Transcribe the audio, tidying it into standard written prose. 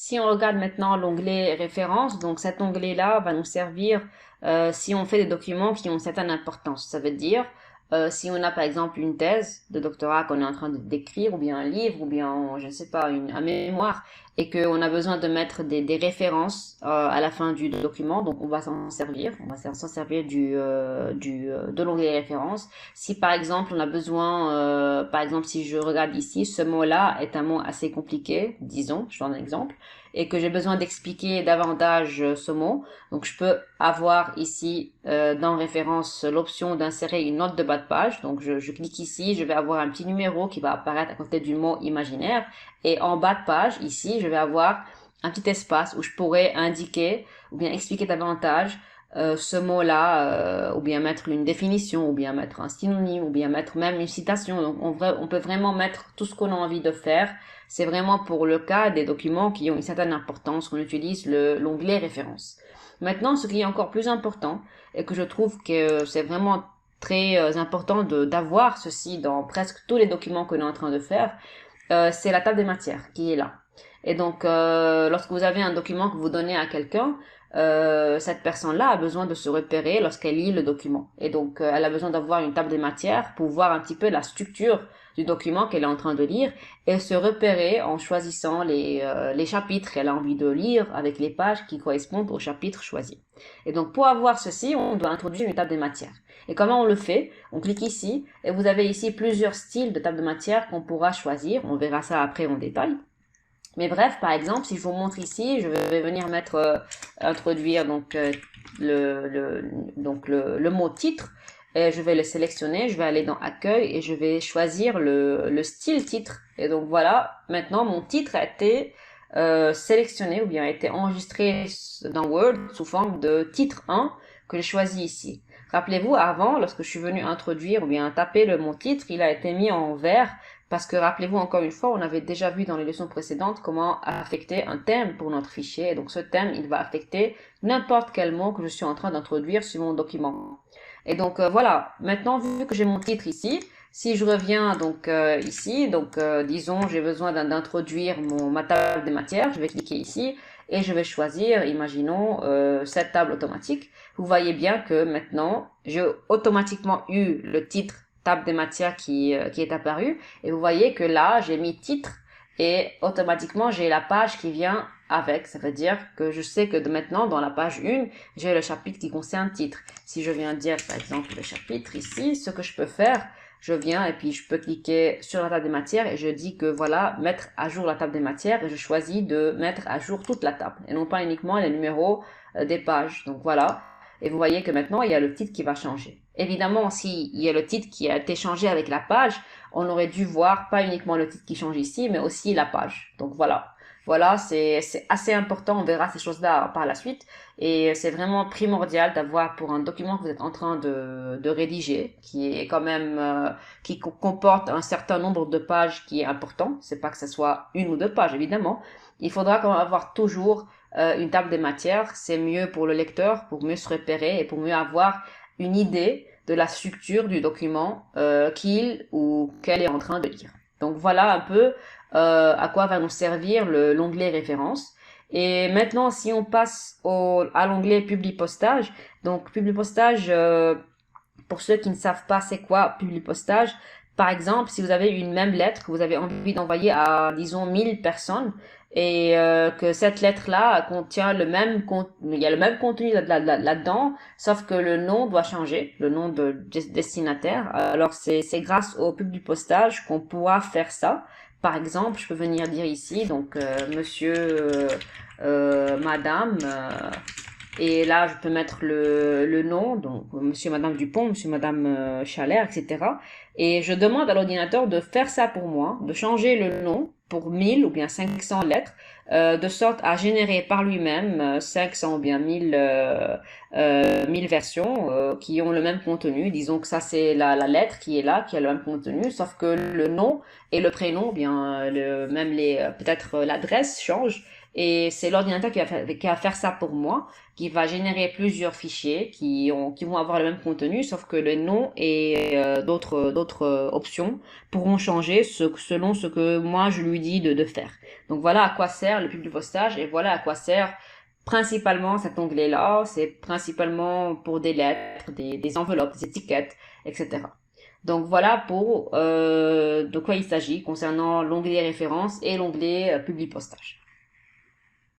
Si on regarde maintenant l'onglet références, donc cet onglet-là va nous servir si on fait des documents qui ont une certaine importance. Ça veut dire si on a par exemple une thèse de doctorat qu'on est en train d'écrire, ou bien un livre, ou bien, je ne sais pas, un mémoire, et qu'on a besoin de mettre des références à la fin du document, donc on va s'en servir, de l'onglet références. Si par exemple on a besoin, par exemple si je regarde ici, ce mot-là est un mot assez compliqué, disons, je donne un exemple, et que j'ai besoin d'expliquer davantage ce mot, donc je peux avoir ici dans référence l'option d'insérer une note de bas de page. Donc je clique ici, je vais avoir un petit numéro qui va apparaître à côté du mot imaginaire, et en bas de page ici je vais avoir un petit espace où je pourrais indiquer ou bien expliquer davantage ce mot-là, ou bien mettre une définition, ou bien mettre un synonyme, ou bien mettre même une citation. Donc on peut vraiment mettre tout ce qu'on a envie de faire. C'est vraiment pour le cas des documents qui ont une certaine importance qu'on utilise l'onglet référence. Maintenant, ce qui est encore plus important, et que je trouve que c'est vraiment très important d'avoir ceci dans presque tous les documents qu'on est en train de faire, c'est la table des matières qui est là. Et donc, lorsque vous avez un document que vous donnez à quelqu'un, cette personne-là a besoin de se repérer lorsqu'elle lit le document. Et donc, elle a besoin d'avoir une table des matières pour voir un petit peu la structure du document qu'elle est en train de lire et se repérer en choisissant les chapitres qu'elle a envie de lire avec les pages qui correspondent au chapitre choisi. Et donc, pour avoir ceci, on doit introduire une table des matières. Et comment on le fait? On clique ici et vous avez ici plusieurs styles de table de matière qu'on pourra choisir. On verra ça après en détail. Mais bref, par exemple, si je vous montre ici, je vais venir introduire le mot titre. Et je vais le sélectionner, je vais aller dans accueil et je vais choisir le style titre. Et donc voilà, maintenant mon titre a été sélectionné ou bien a été enregistré dans Word sous forme de titre 1 que j'ai choisi ici. Rappelez-vous, avant, lorsque je suis venu introduire ou bien taper le mot titre, il a été mis en vert parce que rappelez-vous encore une fois, on avait déjà vu dans les leçons précédentes comment affecter un thème pour notre fichier. Et donc ce thème, il va affecter n'importe quel mot que je suis en train d'introduire sur mon document. Et donc voilà, maintenant vu que j'ai mon titre ici, si je reviens ici, disons j'ai besoin d'introduire ma table des matières, je vais cliquer ici et je vais choisir, imaginons, cette table automatique. Vous voyez bien que maintenant j'ai automatiquement eu le titre table des matières qui est apparu et vous voyez que là j'ai mis titre et automatiquement j'ai la page qui vient avec. Ça veut dire que je sais que maintenant dans la page 1 j'ai le chapitre qui concerne titre. Si je viens dire par exemple le chapitre ici, ce que je peux faire, je viens et puis je peux cliquer sur la table des matières et je dis que voilà, mettre à jour la table des matières et je choisis de mettre à jour toute la table et non pas uniquement les numéros des pages. Donc voilà. Et vous voyez que maintenant, il y a le titre qui va changer. Évidemment, s'il y a le titre qui a été changé avec la page, on aurait dû voir pas uniquement le titre qui change ici, mais aussi la page. Donc voilà. Voilà, c'est assez important. On verra ces choses-là par la suite. Et c'est vraiment primordial d'avoir pour un document que vous êtes en train de rédiger, qui est quand même, qui comporte un certain nombre de pages qui est important. C'est pas que ce soit une ou deux pages, évidemment. Il faudra quand même avoir toujours une table des matières, c'est mieux pour le lecteur, pour mieux se repérer et pour mieux avoir une idée de la structure du document qu'il ou qu'elle est en train de lire. Donc voilà un peu à quoi va nous servir l'onglet référence. Et maintenant, si on passe à l'onglet publipostage, donc publipostage, pour ceux qui ne savent pas c'est quoi publipostage, par exemple, si vous avez une même lettre que vous avez envie d'envoyer à, disons, 1000 personnes, et que cette lettre-là contient il y a le même contenu là-dedans, sauf que le nom doit changer, le nom de destinataire. Alors c'est grâce au publipostage qu'on pourra faire ça. Par exemple, je peux venir dire ici, donc monsieur, madame, et là, je peux mettre le nom, donc monsieur, madame Dupont, monsieur, madame Chalère, etc. Et je demande à l'ordinateur de faire ça pour moi, de changer le nom pour 1000 ou bien 500 lettres, de sorte à générer par lui-même 500 ou bien 1000 versions qui ont le même contenu. Disons que ça, c'est la lettre qui est là, qui a le même contenu, sauf que le nom et le prénom, bien, même peut-être l'adresse change. Et c'est l'ordinateur qui va faire ça pour moi, qui va générer plusieurs fichiers qui vont avoir le même contenu, sauf que les noms et d'autres options pourront changer selon ce que moi je lui dis de faire. Donc voilà à quoi sert le publipostage et voilà à quoi sert principalement cet onglet-là. C'est principalement pour des lettres, des enveloppes, des étiquettes, etc. Donc voilà pour de quoi il s'agit concernant l'onglet références et l'onglet publipostage.